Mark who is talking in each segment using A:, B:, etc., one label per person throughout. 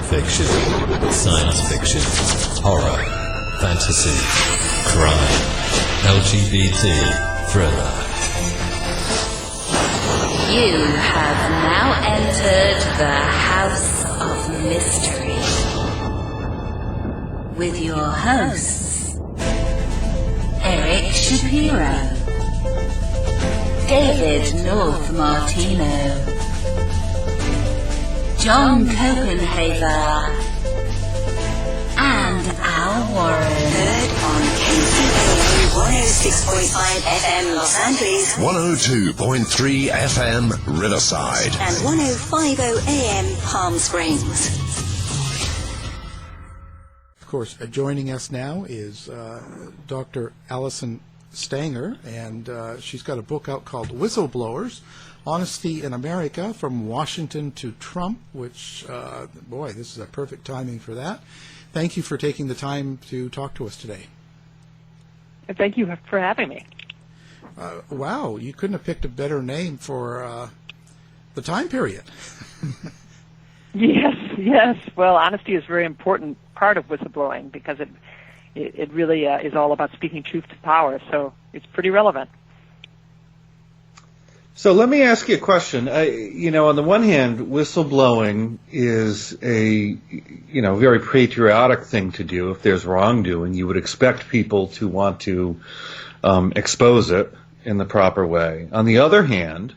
A: fiction, science fiction, horror, fantasy, crime, LGBT, thriller.
B: You have now entered the House of Mystery with your hosts, Eric Shapiro, David North Martino, John Copenhaver, and Al Warren.
C: Heard on KCAA 106.5 FM Los Angeles,
D: 102.3 FM Riverside,
C: and 105.0 AM Palm Springs.
E: Of course, joining us now is Dr. Allison Stanger, and she's got a book out called Whistleblowers, Honesty in America, From Washington to Trump, which, boy, this is a perfect timing for that. Thank you for taking the time to talk to us today.
F: Thank you for having me.
E: Wow, you couldn't have picked a better name for the time period.
F: Yes. Well, honesty is a very important part of whistleblowing because it really is all about speaking truth to power, so it's pretty relevant.
G: So let me ask you a question. On the one hand, whistleblowing is a, very patriotic thing to do. If there's wrongdoing, you would expect people to want to expose it in the proper way. On the other hand,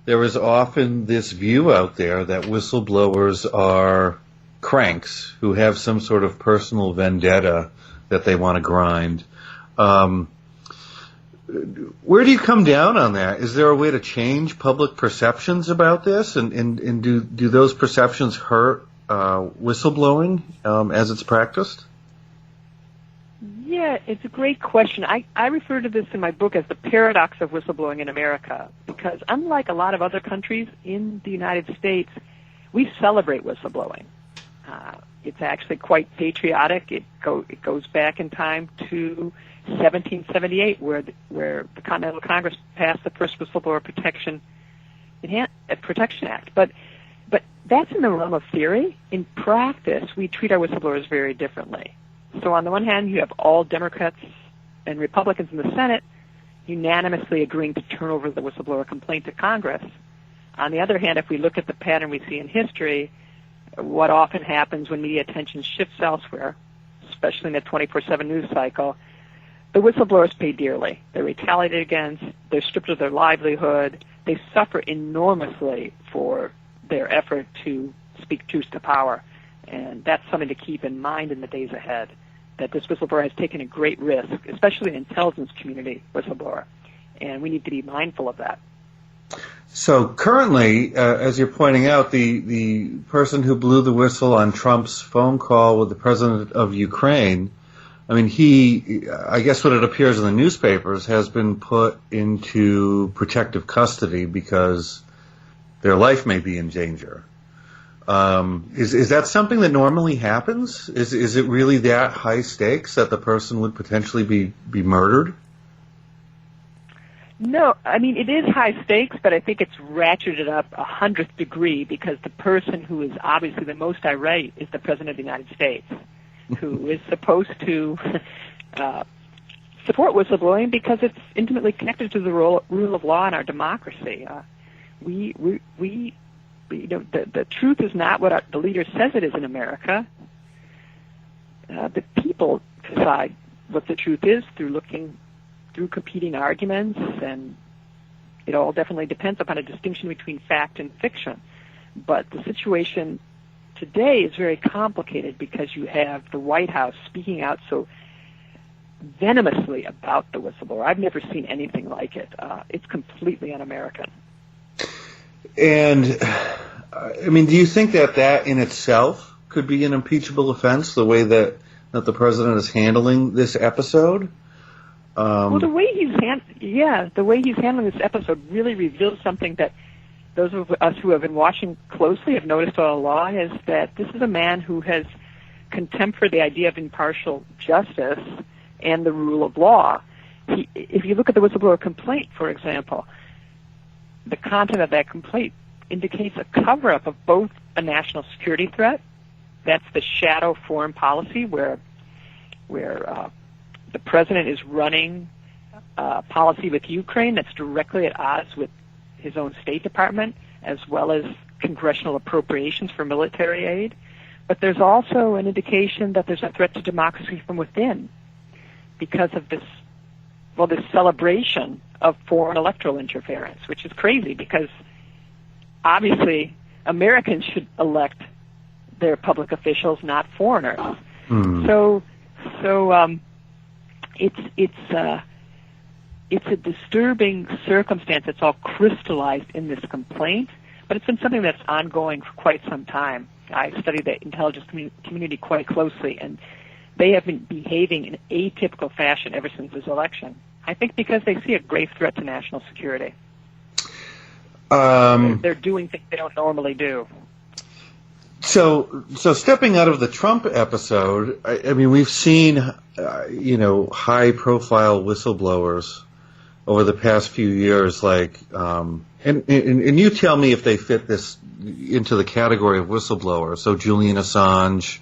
G: there is often this view out there that whistleblowers are cranks who have some sort of personal vendetta that they want to grind. Where do you come down on that? Is there a way to change public perceptions about this? And do those perceptions hurt whistleblowing as it's practiced?
F: Yeah, it's a great question. I refer to this in my book as the paradox of whistleblowing in America, because unlike a lot of other countries in the United States, we celebrate whistleblowing. It's actually quite patriotic. It goes back in time to 1778, where the Continental Congress passed the first Whistleblower Protection Act. But that's in the realm of theory. In practice, we treat our whistleblowers very differently. So on the one hand, you have all Democrats and Republicans in the Senate unanimously agreeing to turn over the whistleblower complaint to Congress. On the other hand, if we look at the pattern we see in history, what often happens when media attention shifts elsewhere, especially in the 24/7 news cycle, the whistleblowers pay dearly. They're retaliated against. They're stripped of their livelihood. They suffer enormously for their effort to speak truth to power. And that's something to keep in mind in the days ahead, that this whistleblower has taken a great risk, especially the intelligence community whistleblower. And we need to be mindful of that.
G: So currently, as you're pointing out, the person who blew the whistle on Trump's phone call with the president of Ukraine, I guess what it appears in the newspapers, has been put into protective custody because their life may be in danger. Is that something that normally happens? Is it really that high stakes that the person would potentially be murdered?
F: No, it is high stakes, but I think it's ratcheted up 100th degree because the person who is obviously the most irate is the President of the United States, who is supposed to support whistleblowing because it's intimately connected to the rule of law in our democracy. The truth is not what the leader says it is in America. The people decide what the truth is through competing arguments, and it all definitely depends upon a distinction between fact and fiction. But the situation today is very complicated because you have the White House speaking out so venomously about the whistleblower. I've never seen anything like it. It's completely un-American.
G: And, do you think that in itself could be an impeachable offense, the way that the president is handling this episode?
F: Well, the way he's handling this episode really reveals something that those of us who have been watching closely have noticed all along, is that this is a man who has contempt for the idea of impartial justice and the rule of law. If you look at the whistleblower complaint, for example, the content of that complaint indicates a cover-up of both a national security threat That's the shadow foreign policy where the president is running policy with Ukraine that's directly at odds with his own State Department, as well as congressional appropriations for military aid. But there's also an indication that there's a threat to democracy from within because of this celebration of foreign electoral interference, which is crazy because obviously Americans should elect their public officials, not foreigners. So it's a disturbing circumstance that's all crystallized in this complaint, but it's been something that's ongoing for quite some time. I study the intelligence community quite closely, and they have been behaving in atypical fashion ever since this election. I think because they see a grave threat to national security. They're doing things they don't normally do.
G: So stepping out of the Trump episode, I mean, we've seen, high-profile whistleblowers over the past few years, like, and you tell me if they fit this into the category of whistleblower. So Julian Assange,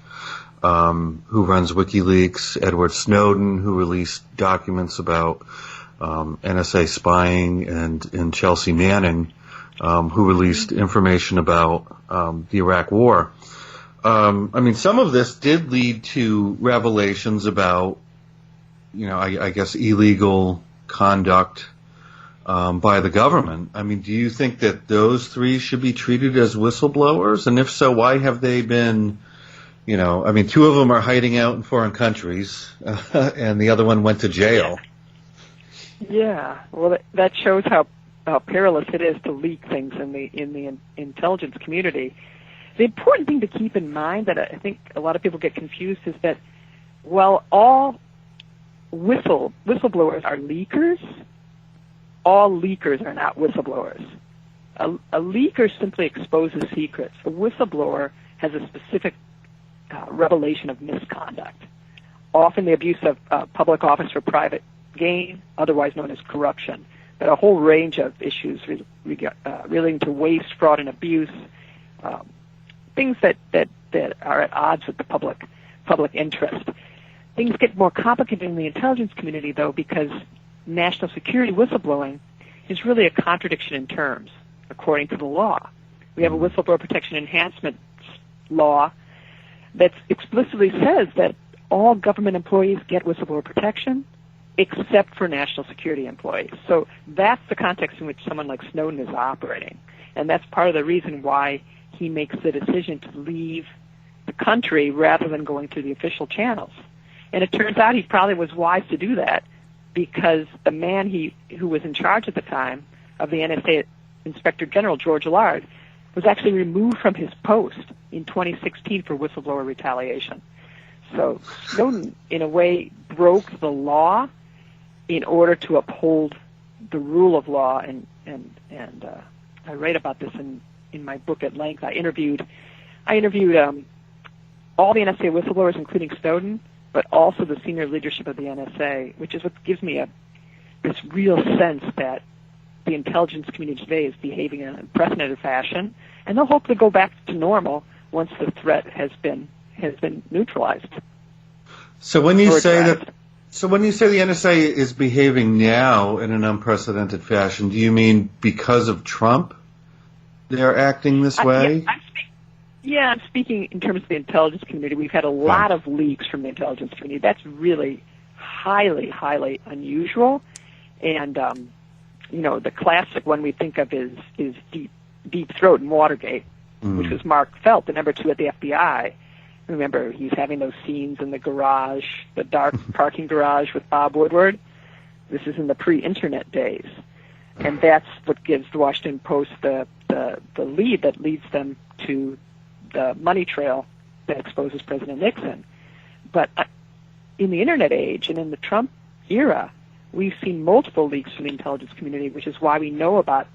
G: who runs WikiLeaks, Edward Snowden, who released documents about NSA spying, and Chelsea Manning, who released information about the Iraq War. I mean, some of this did lead to revelations about, I guess, illegal conduct by the government. I mean, do you think that those three should be treated as whistleblowers? And if so, why have they been, two of them are hiding out in foreign countries, and the other one went to jail.
F: Yeah, well, that shows how perilous it is to leak things in the intelligence community. The important thing to keep in mind that I think a lot of people get confused is that, all whistleblowers are leakers, all leakers are not whistleblowers. A leaker simply exposes secrets. A whistleblower has a specific revelation of misconduct, often the abuse of public office for private gain, otherwise known as corruption, but a whole range of issues relating to waste, fraud, and abuse, things that are at odds with the public interest. Things get more complicated in the intelligence community, though, because national security whistleblowing is really a contradiction in terms, according to the law. We have a whistleblower protection enhancement law that explicitly says that all government employees get whistleblower protection except for national security employees. So that's the context in which someone like Snowden is operating. And that's part of the reason why he makes the decision to leave the country rather than going through the official channels. And it turns out he probably was wise to do that because the man who was in charge at the time of the NSA Inspector General, George Lard, was actually removed from his post in 2016 for whistleblower retaliation. So Snowden, in a way, broke the law in order to uphold the rule of law, and I write about this in my book at length. I interviewed all the NSA whistleblowers, including Snowden, but also the senior leadership of the NSA, which is what gives me this real sense that the intelligence community today is behaving in an unprecedented fashion, and they'll hopefully go back to normal once the threat has been neutralized.
G: So when you say the NSA is behaving now in an unprecedented fashion, do you mean because of Trump they're acting this way?
F: I'm speaking in terms of the intelligence community. We've had a lot of leaks from the intelligence community. That's really highly, highly unusual. And, the classic one we think of is Deep Throat and Watergate, which was Mark Felt, the number 2 at the FBI. Remember, he's having those scenes in the garage, the dark parking garage with Bob Woodward. This is in the pre-internet days. And that's what gives the Washington Post the lead that leads them to the money trail that exposes President Nixon. But in the internet age and in the Trump era, we've seen multiple leaks from the intelligence community, which is why we know about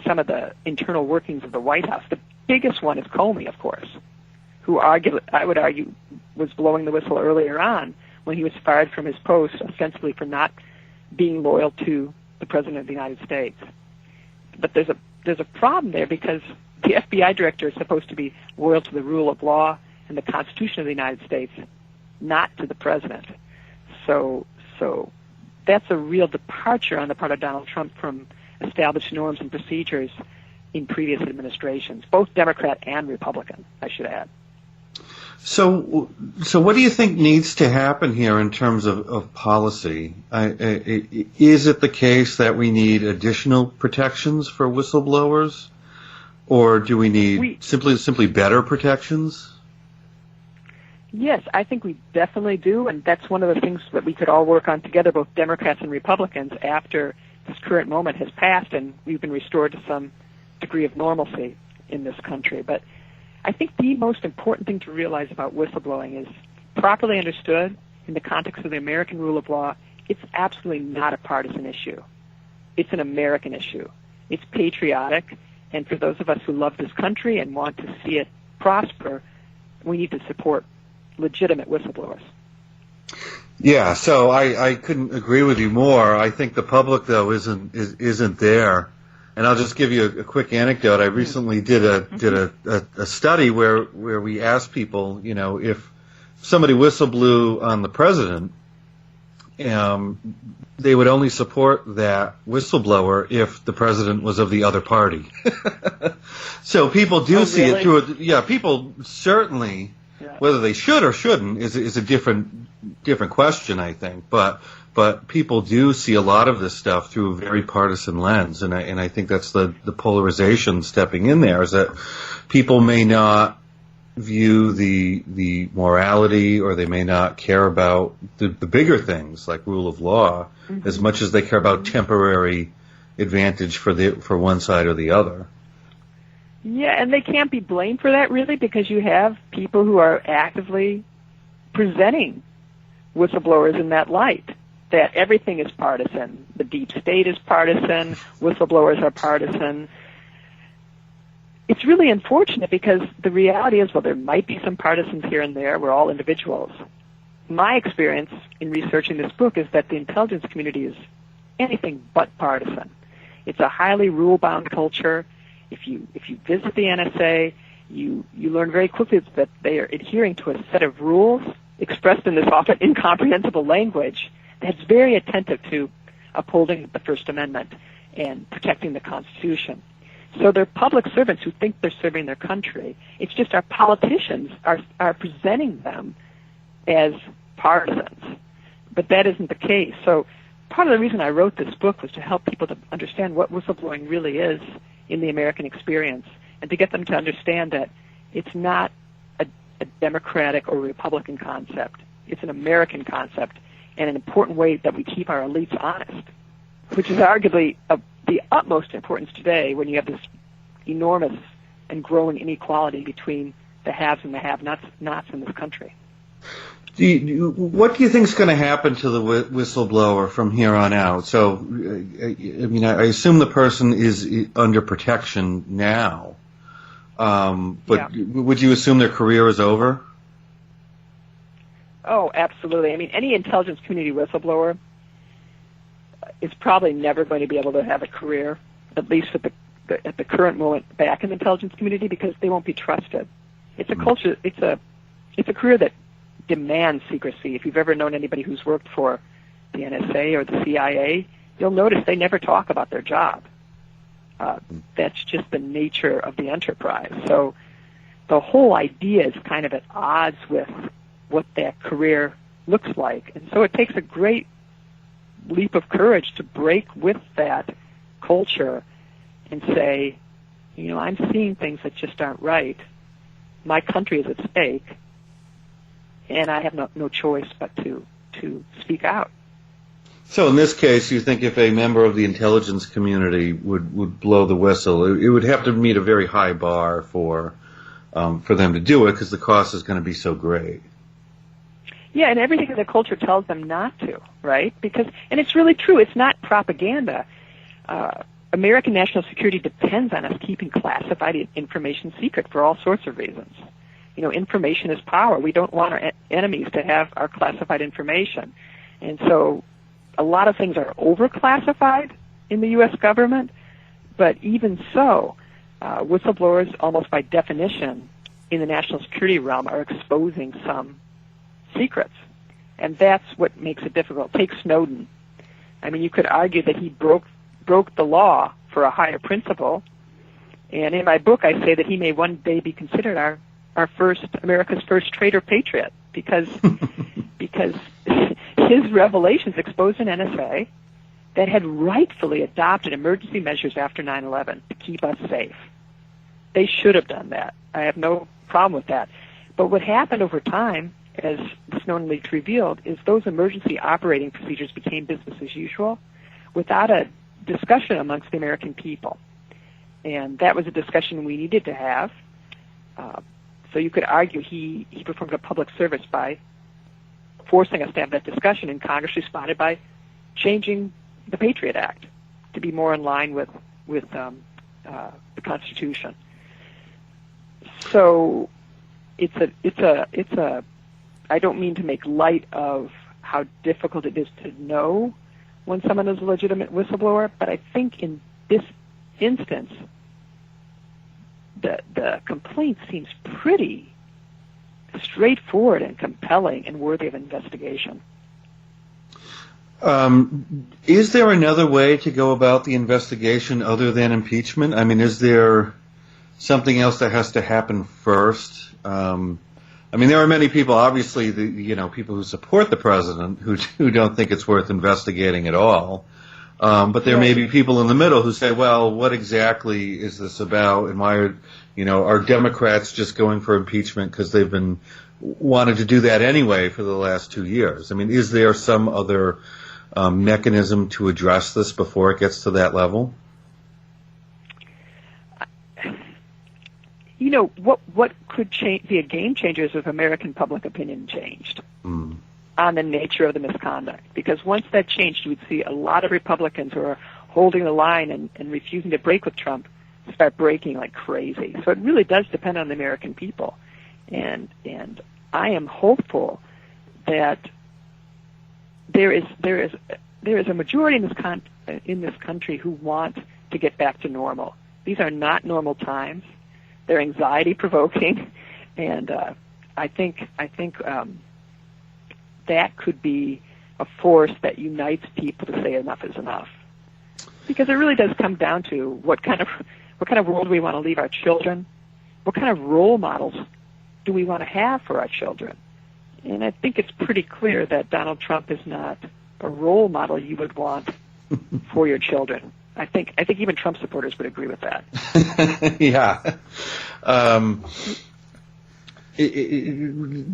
F: some of the internal workings of the White House. The biggest one is Comey, of course, who I would argue was blowing the whistle earlier on when he was fired from his post, ostensibly for not being loyal to the President of the United States. But there's a problem there because The FBI director is supposed to be loyal to the rule of law and the Constitution of the United States, not to the president. So that's a real departure on the part of Donald Trump from established norms and procedures in previous administrations, both Democrat and Republican, I should add.
G: So what do you think needs to happen here in terms of policy? Is it the case that we need additional protections for whistleblowers, or do we need simply better protections?
F: Yes, I think we definitely do, and that's one of the things that we could all work on together, both Democrats and Republicans, after this current moment has passed and we've been restored to some degree of normalcy in this country. But I think the most important thing to realize about whistleblowing is, properly understood in the context of the American rule of law, it's absolutely not a partisan issue. It's an American issue. It's patriotic, and for those of us who love this country and want to see it prosper, we need to support legitimate whistleblowers.
G: Yeah, so I couldn't agree with you more. I think the public, though, isn't there. And I'll just give you a quick anecdote. I recently did a study where we asked people, if somebody whistleblew on the president, they would only support that whistleblower if the president was of the other party. So people do see it through. People certainly, whether they should or shouldn't is a different question, I think. But people do see a lot of this stuff through a very partisan lens, and I think that's the polarization stepping in there, is that people may not view the morality, or they may not care about the bigger things like rule of law as much as they care about temporary advantage for one side or the other.
F: Yeah, and they can't be blamed for that, really, because you have people who are actively presenting whistleblowers in that light, that everything is partisan. The deep state is partisan. Whistleblowers are partisan. It's really unfortunate, because the reality is, well, there might be some partisans here and there. We're all individuals. My experience in researching this book is that the intelligence community is anything but partisan. It's a highly rule-bound culture. If you visit the NSA, you learn very quickly that they are adhering to a set of rules expressed in this often incomprehensible language that's very attentive to upholding the First Amendment and protecting the Constitution. So they're public servants who think they're serving their country. It's just our politicians are presenting them as partisans. But that isn't the case. So part of the reason I wrote this book was to help people to understand what whistleblowing really is in the American experience, and to get them to understand that it's not a Democratic or Republican concept. It's an American concept, and an important way that we keep our elites honest, which is arguably of the utmost importance today when you have this enormous and growing inequality between the haves and the have-nots in this country.
G: What do you think is going to happen to the whistleblower from here on out? So, I assume the person is under protection now, but would you assume their career is over?
F: Oh, absolutely. I mean, any intelligence community whistleblower is probably never going to be able to have a career, at least at the current moment, back in the intelligence community, because they won't be trusted. It's a culture. It's a career that demands secrecy. If you've ever known anybody who's worked for the NSA or the CIA, you'll notice they never talk about their job. That's just the nature of the enterprise. So the whole idea is kind of at odds with what that career looks like. And so it takes a great leap of courage to break with that culture and say, I'm seeing things that just aren't right. My country is at stake, and I have no choice but to speak out.
G: So in this case, you think if a member of the intelligence community would blow the whistle, it would have to meet a very high bar for them to do it, because the cost is going to be so great.
F: Yeah, and everything in the culture tells them not to, right? And it's really true. It's not propaganda. American national security depends on us keeping classified information secret for all sorts of reasons. Information is power. We don't want our enemies to have our classified information. And so a lot of things are overclassified in the U.S. government, but even so, Whistleblowers, almost by definition, in the national security realm, are exposing some secrets. And that's what makes it difficult. Take Snowden. I mean, you could argue that he broke the law for a higher principle. And in my book, I say that he may one day be considered America's first traitor patriot, because his revelations exposed an NSA that had rightfully adopted emergency measures after 9/11 to keep us safe. They should have done that. I have no problem with that. But what happened over time, as the Snowden leaks revealed, is those emergency operating procedures became business as usual without a discussion amongst the American people. And that was a discussion we needed to have. So you could argue he performed a public service by forcing us to have that discussion, and Congress responded by changing the Patriot Act to be more in line with the Constitution. So it's a. I don't mean to make light of how difficult it is to know when someone is a legitimate whistleblower, but I think in this instance, the complaint seems pretty straightforward and compelling and worthy of investigation.
G: Is there another way to go about the investigation other than impeachment? I mean, is there something else that has to happen first? I mean, there are many people, obviously, people who support the president who don't think it's worth investigating at all. But there may be people in the middle who say, well, what exactly is this about? And why are Democrats just going for impeachment because they've been wanted to do that anyway for the last 2 years? I mean, is there some other mechanism to address this before it gets to that level?
F: What could be a game changer is if American public opinion changed on the nature of the misconduct. Because once that changed, you would see a lot of Republicans who are holding the line and refusing to break with Trump start breaking like crazy. So it really does depend on the American people. And I am hopeful that there is a majority in this country who want to get back to normal. These are not normal times. They're anxiety-provoking, and I think that could be a force that unites people to say enough is enough. Because it really does come down to what kind of world do we want to leave our children? What kind of role models do we want to have for our children? And I think it's pretty clear that Donald Trump is not a role model you would want for your children. I think even Trump supporters would agree with that.
G: Yeah.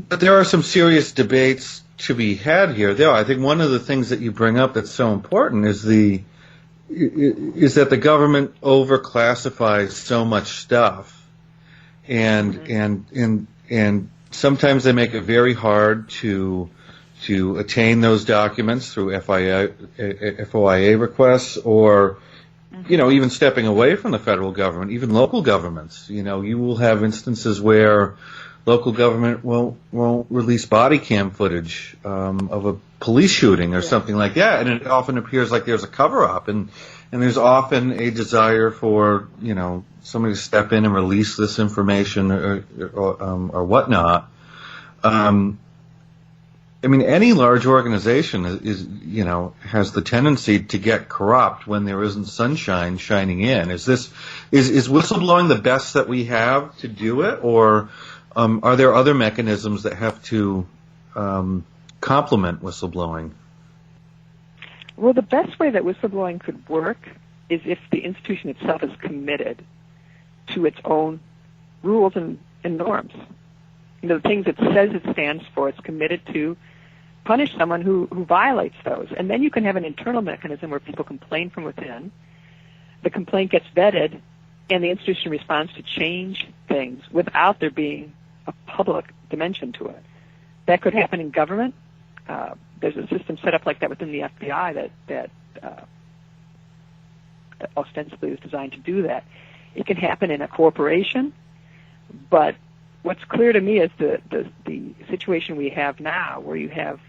G: But there are some serious debates to be had here. I think one of the things that you bring up that's so important is that the government overclassifies so much stuff, and sometimes they make it very hard to attain those documents through FOIA requests, or even stepping away from the federal government, even local governments. You will have instances where local government won't release body cam footage of a police shooting or something like that, and it often appears like there's a cover-up, and there's often a desire for somebody to step in and release this information or whatnot. I mean, any large organization has the tendency to get corrupt when there isn't sunshine shining in. Is whistleblowing the best that we have to do it, or are there other mechanisms that have to complement whistleblowing?
F: Well, the best way that whistleblowing could work is if the institution itself is committed to its own rules and norms. The things it says it stands for, it's committed to punish someone who violates those. And then you can have an internal mechanism where people complain from within, the complaint gets vetted, and the institution responds to change things without there being a public dimension to it. That could happen in government. There's a system set up like that within the FBI that ostensibly is designed to do that. It can happen in a corporation, but what's clear to me is the situation we have now, where you have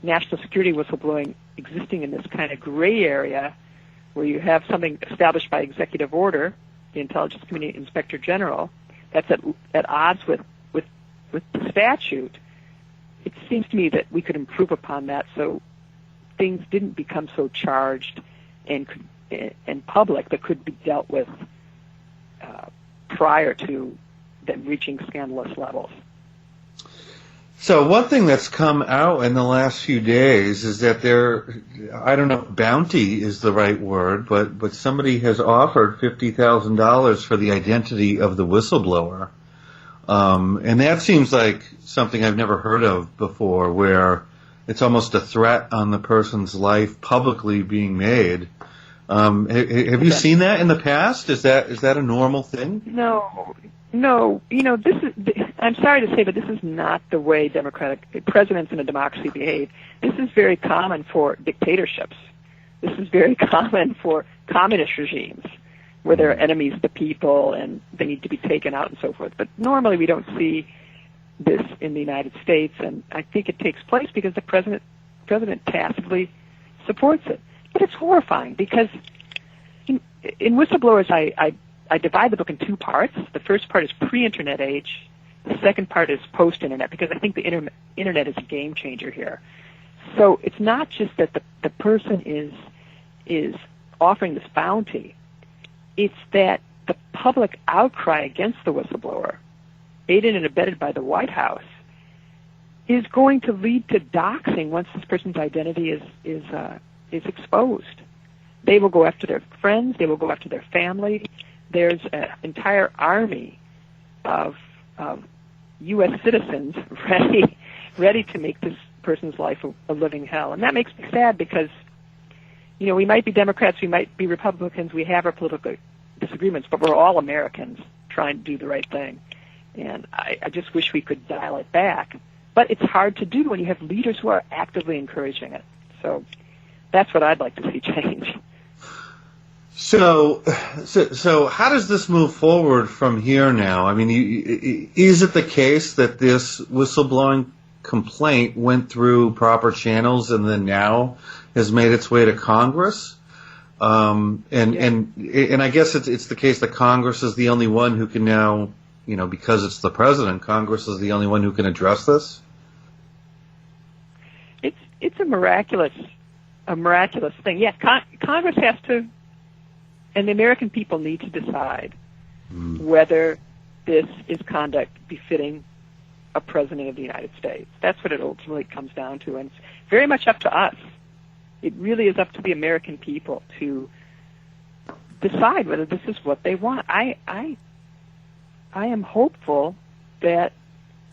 F: national security whistleblowing existing in this kind of gray area, where you have something established by executive order the Intelligence Community Inspector General, that's at odds with the statute. It seems to me that we could improve upon that so things didn't become so charged and public that could be dealt with prior to them reaching scandalous levels.
G: So one thing that's come out in the last few days is that I don't know if bounty is the right word, but somebody has offered $50,000 for the identity of the whistleblower. And that seems like something I've never heard of before, where it's almost a threat on the person's life publicly being made. Have you seen that in the past? Is that a normal thing?
F: No. This is. I'm sorry to say, but this is not the way democratic presidents in a democracy behave. This is very common for dictatorships. This is very common for communist regimes, where they're enemies of the people and they need to be taken out and so forth. But normally we don't see this in the United States, and I think it takes place because the president tacitly supports it. But it's horrifying because in Whistleblowers, I divide the book in two parts. The first part is pre-internet age. The second part is post-internet, because I think the internet is a game changer here. So it's not just that the person is offering this bounty. It's that the public outcry against the whistleblower, aided and abetted by the White House, is going to lead to doxing once this person's identity is exposed. They will go after their friends. They will go after their family. There's an entire army of U.S. citizens ready to make this person's life a living hell. And that makes me sad because, we might be Democrats, we might be Republicans, we have our political disagreements, but we're all Americans trying to do the right thing. And I just wish we could dial it back. But it's hard to do when you have leaders who are actively encouraging it. So that's what I'd like to see change.
G: So how does this move forward from here now? I mean, is it the case that this whistleblowing complaint went through proper channels and then now has made its way to Congress? And I guess it's the case that Congress is the only one who can now, because it's the president, Congress is the only one who can address this?
F: It's a miraculous thing. Yes, Congress has to. And the American people need to decide whether this is conduct befitting a president of the United States. That's what it ultimately comes down to, and it's very much up to us. It really is up to the American people to decide whether this is what they want. I am hopeful that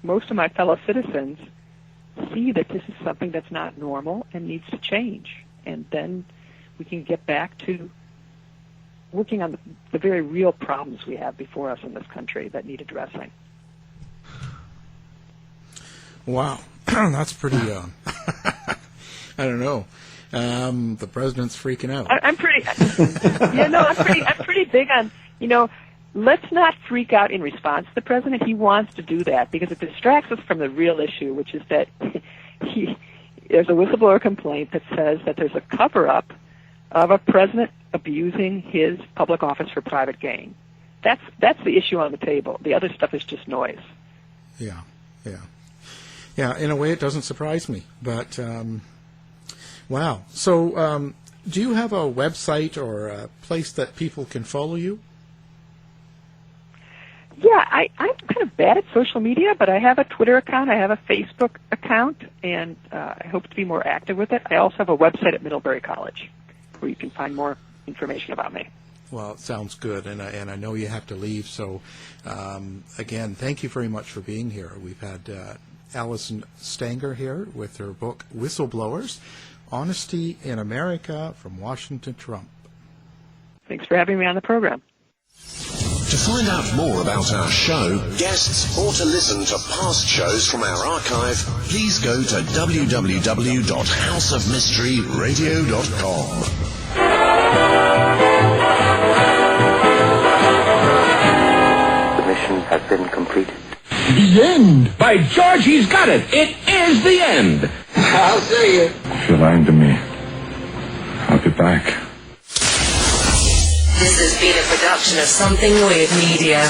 F: most of my fellow citizens see that this is something that's not normal and needs to change, and then we can get back to working on the very real problems we have before us in this country that need addressing. Wow.
E: That's pretty, I don't know. The president's freaking out.
F: I'm pretty big on, let's not freak out in response to the president. He wants to do that because it distracts us from the real issue, which is that there's a whistleblower complaint that says that there's a cover-up of a president abusing his public office for private gain. That's the issue on the table. The other stuff is just noise.
E: Yeah. In a way, it doesn't surprise me. But wow. So, do you have a website or a place that people can follow you?
F: Yeah, I'm kind of bad at social media, but I have a Twitter account, I have a Facebook account, and I hope to be more active with it. I also have a website at Middlebury College where you can find more information about me.
E: Well, it sounds good, and I know you have to leave. So, again, thank you very much for being here. We've had Allison Stanger here with her book, Whistleblowers, Honesty in America from Washington Trump.
F: Thanks for having me on the program.
D: To find out more about our show, guests, or to listen to past shows from our archive, please go to www.houseofmysteryradio.com.
H: The mission has been completed.
I: The end! By George, he's got it! It is the end!
J: I'll see you.
K: If you're lying to me, I'll be back.
J: This has been a production of Something Weird Media.